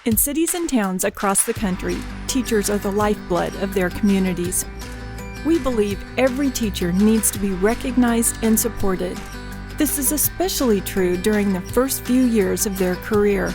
In cities and towns across the country, teachers are the lifeblood of their communities. We believe every teacher needs to be recognized and supported. This is especially true during the first few years of their career.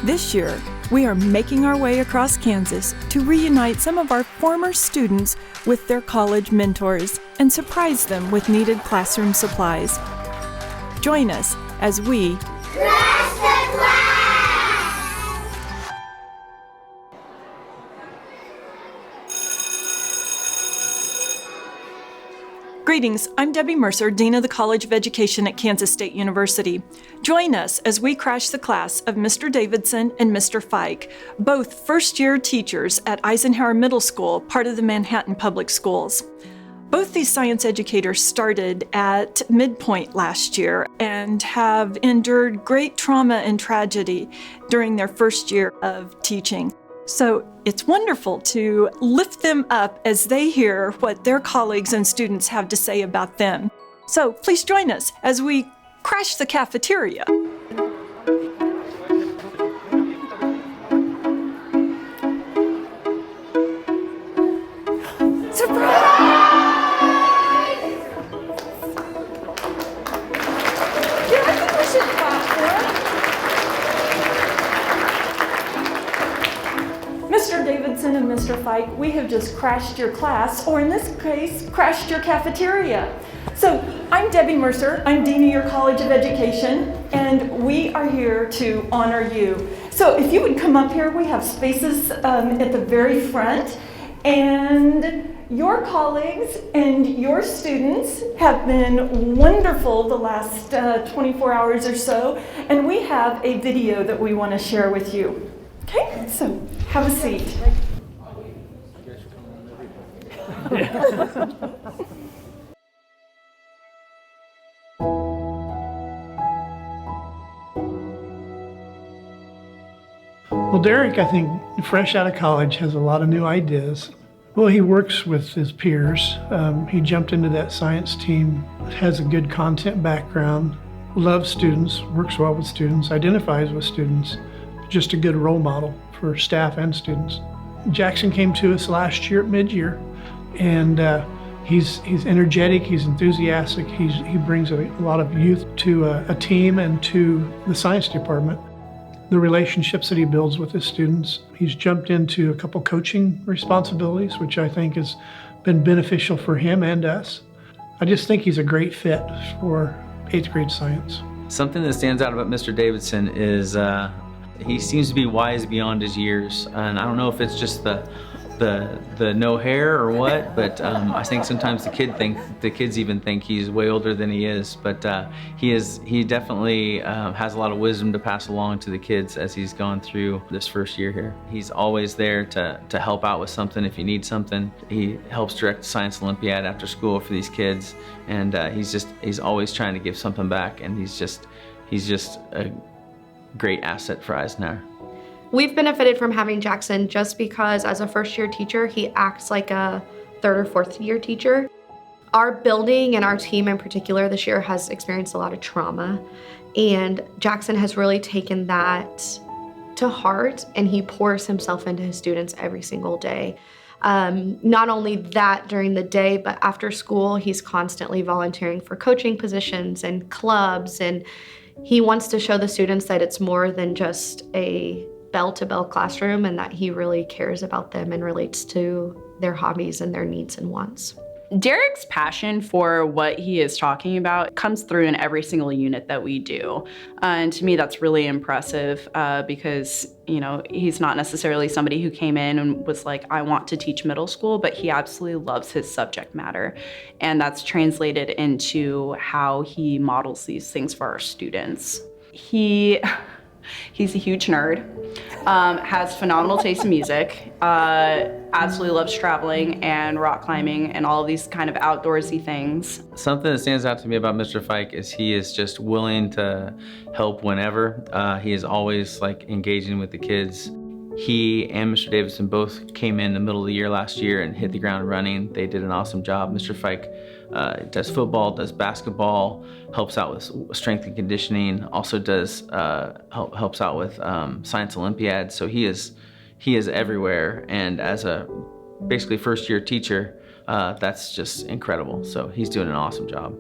This year, we are making our way across Kansas to reunite some of our former students with their college mentors and surprise them with needed classroom supplies. Join us as we Crash the Class! Greetings, I'm Debbie Mercer, Dean of the College of Education at Kansas State University. Join us as we crash the class of Mr. Davidson and Mr. Fike, both first-year teachers at Eisenhower Middle School, part of the Manhattan Public Schools. Both these science educators started at midpoint last year and have endured great trauma and tragedy during their first year of teaching. So it's wonderful to lift them up as they hear what their colleagues and students have to say about them. So please join us as we crash the cafeteria. Surprise! Yeah, I think we should clap for it. Mr. Davidson and Mr. Fike, we have just crashed your class, or in this case, crashed your cafeteria. So I'm Debbie Mercer, I'm Dean of your College of Education, and we are here to honor you. So if you would come up here, we have spaces at the very front, and your colleagues and your students have been wonderful the last 24 hours or so, and we have a video that we want to share with you. Okay, so have a seat. Well, Derek, I think, fresh out of college, has a lot of new ideas. Well, he works with his peers. He jumped into that science team, has a good content background, loves students, works well with students, identifies with students, just a good role model for staff and students. Jackson came to us last year at mid-year, and he's energetic, he's enthusiastic, he brings a lot of youth to a team and to the science department. The relationships that he builds with his students, he's jumped into a couple coaching responsibilities, which I think has been beneficial for him and us. I just think he's a great fit for 8th grade science. Something that stands out about Mr. Davidson is he seems to be wise beyond his years, and I don't know if it's just the no hair or what, but I think sometimes the kids even think he's way older than he is. But he definitely has a lot of wisdom to pass along to the kids as he's gone through this first year here. He's always there to help out with something if you need something. He helps direct the Science Olympiad after school for these kids, and he's always trying to give something back, and he's just a great asset for Eisenhower. We've benefited from having Jackson just because as a first-year teacher, he acts like a 3rd or 4th year teacher. Our building and our team in particular this year has experienced a lot of trauma, and Jackson has really taken that to heart, and he pours himself into his students every single day. Not only that during the day, but after school, he's constantly volunteering for coaching positions and clubs, and he wants to show the students that it's more than just a bell-to-bell classroom, and that he really cares about them and relates to their hobbies and their needs and wants. Derek's passion for what he is talking about comes through in every single unit that we do. And to me, that's really impressive because, you know, he's not necessarily somebody who came in and was like, I want to teach middle school, but he absolutely loves his subject matter. And that's translated into how he models these things for our students. He's a huge nerd, has phenomenal taste in music, absolutely loves traveling and rock climbing and all of these kind of outdoorsy things. Something that stands out to me about Mr. Fike is he is just willing to help whenever. He is always like engaging with the kids. He and Mr. Davidson both came in the middle of the year last year and hit the ground running. They did an awesome job. Mr. Fike does football, does basketball, helps out with strength and conditioning, also does helps out with science Olympiads. So he is everywhere, and as a basically first-year teacher, that's just incredible. So he's doing an awesome job.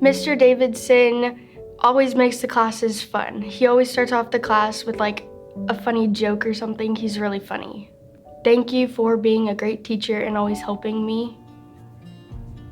Mr. Davidson always makes the classes fun. He always starts off the class with like a funny joke or something. He's really funny. Thank you for being a great teacher and always helping me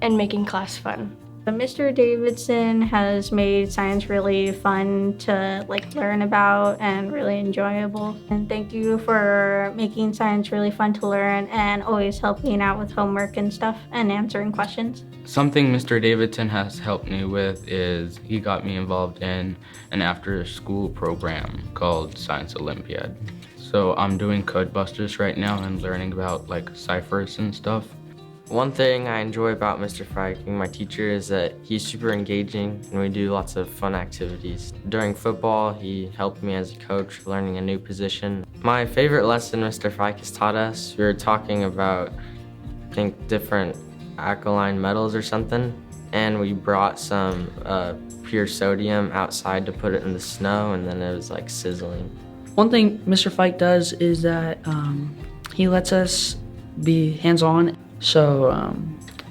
and making class fun. Mr. Davidson has made science really fun to learn about and really enjoyable. And thank you for making science really fun to learn and always helping out with homework and stuff and answering questions. Something Mr. Davidson has helped me with is he got me involved in an after-school program called Science Olympiad. So I'm doing Code Busters right now and learning about ciphers and stuff. One thing I enjoy about Mr. Fike, my teacher, is that he's super engaging and we do lots of fun activities. During football, he helped me as a coach learning a new position. My favorite lesson Mr. Fike has taught us, we were talking about, I think, different alkaline metals or something, and we brought some pure sodium outside to put it in the snow, and then it was sizzling. One thing Mr. Fike does is that he lets us be hands-on. So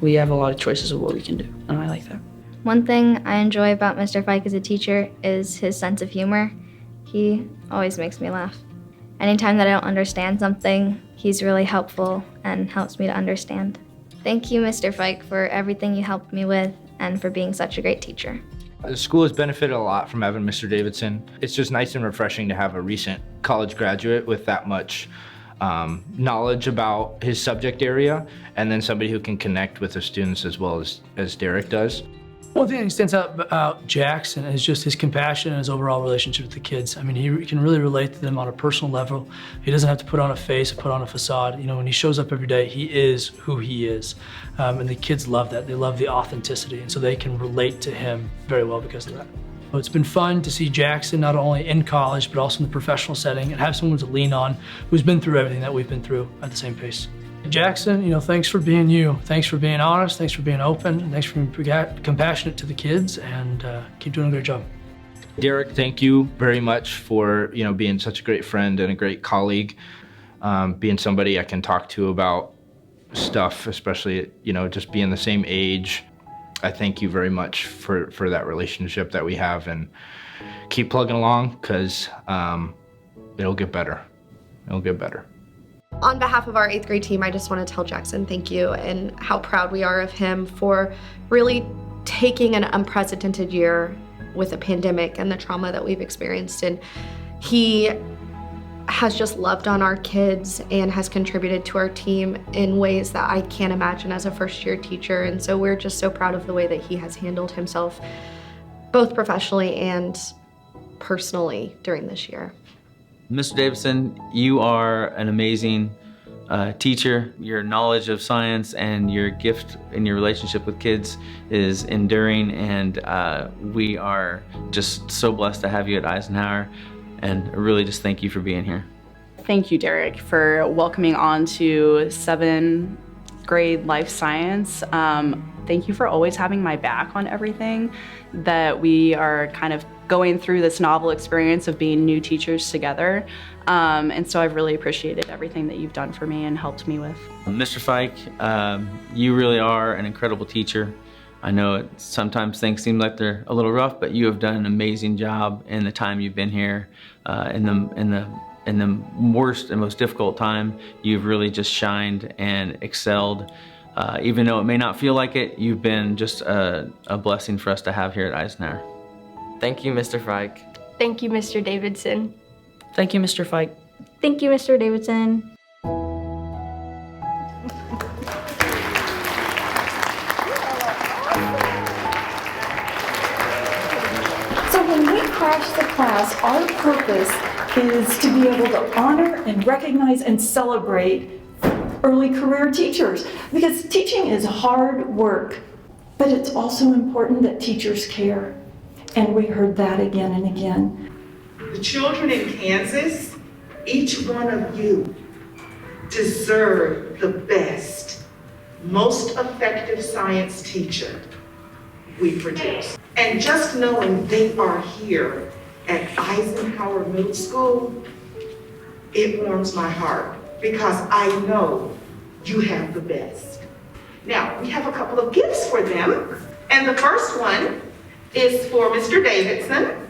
we have a lot of choices of what we can do, and I like that. One thing I enjoy about Mr. Fike as a teacher is his sense of humor. He always makes me laugh. Anytime that I don't understand something, he's really helpful and helps me to understand. Thank you, Mr. Fike, for everything you helped me with and for being such a great teacher. The school has benefited a lot from having Mr. Davidson. It's just nice and refreshing to have a recent college graduate with that much knowledge about his subject area, and then somebody who can connect with the students as well as Derek does. One thing that stands out about Jackson is just his compassion and his overall relationship with the kids. I mean, he can really relate to them on a personal level. He doesn't have to put on a face or put on a facade. You know, when he shows up every day, he is who he is. And the kids love that. They love the authenticity, and so they can relate to him very well because of that. It's been fun to see Jackson not only in college, but also in the professional setting, and have someone to lean on who's been through everything that we've been through at the same pace. Jackson, thanks for being you. Thanks for being honest. Thanks for being open. And thanks for being compassionate to the kids, and keep doing a great job. Derek, thank you very much for being such a great friend and a great colleague, being somebody I can talk to about stuff, especially just being the same age. I thank you very much for that relationship that we have, and keep plugging along because it'll get better. It'll get better. On behalf of our 8th grade team, I just want to tell Jackson thank you and how proud we are of him for really taking an unprecedented year with a pandemic and the trauma that we've experienced. And he has just loved on our kids and has contributed to our team in ways that I can't imagine as a first-year teacher. And so we're just so proud of the way that he has handled himself, both professionally and personally during this year. Mr. Davidson, you are an amazing teacher. Your knowledge of science and your gift in your relationship with kids is enduring, and we are just so blessed to have you at Eisenhower, and really just thank you for being here. Thank you, Derek, for welcoming on to 7th grade life science. Thank you for always having my back on everything, that we are kind of going through this novel experience of being new teachers together. And so I've really appreciated everything that you've done for me and helped me with. Mr. Fike, you really are an incredible teacher. I know sometimes things seem like they're a little rough, but you have done an amazing job in the time you've been here. In the worst and most difficult time, you've really just shined and excelled. Even though it may not feel like it, you've been just a blessing for us to have here at Eisenhower. Thank you, Mr. Fike. Thank you, Mr. Davidson. Thank you, Mr. Fike. Thank you, Mr. Davidson. So when we crash the class, our purpose is to be able to honor and recognize and celebrate early career teachers, because teaching is hard work, but it's also important that teachers care. And we heard that again and again. The children in Kansas Each one of you deserve the best, most effective science teacher we produce. And just knowing they are here at Eisenhower Middle School, it warms my heart because I know you have the best. Now, we have a couple of gifts for them. And the first one is for Mr. Davidson.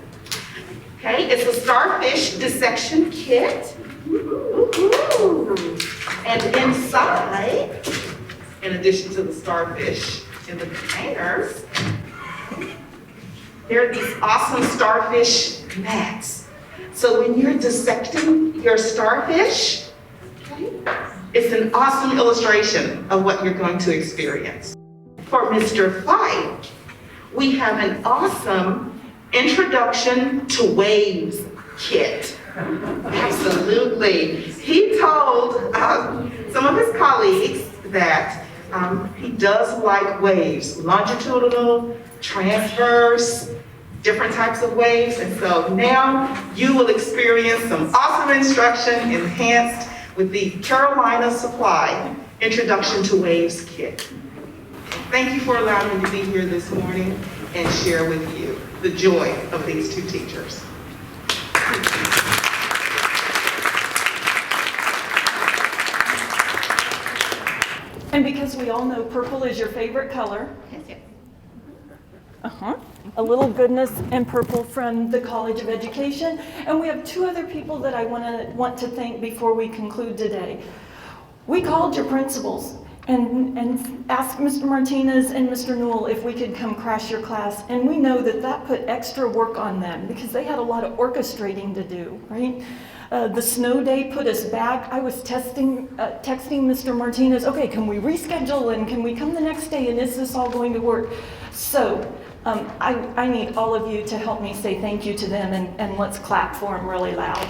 Okay, it's a starfish dissection kit. Ooh. And inside, in addition to the starfish in the containers, there are these awesome starfish mats. So when you're dissecting your starfish, okay, it's an awesome illustration of what you're going to experience. For Mr. Fike, we have an awesome Introduction to Waves kit. Absolutely. He told some of his colleagues that he does like waves, longitudinal, transverse, different types of waves. And so now you will experience some awesome instruction enhanced with the Carolina Supply Introduction to Waves kit. Thank you for allowing me to be here this morning and share with you the joy of these two teachers. And because we all know purple is your favorite color, a little goodness and purple from the College of Education. And we have two other people that I want to thank before we conclude today. We called your principals and asked Mr. Martinez and Mr. Newell if we could come crash your class. And we know that that put extra work on them because they had a lot of orchestrating to do, right? The snow day put us back. I was texting Mr. Martinez, okay, can we reschedule and can we come the next day and is this all going to work? So I need all of you to help me say thank you to them and let's clap for them really loud.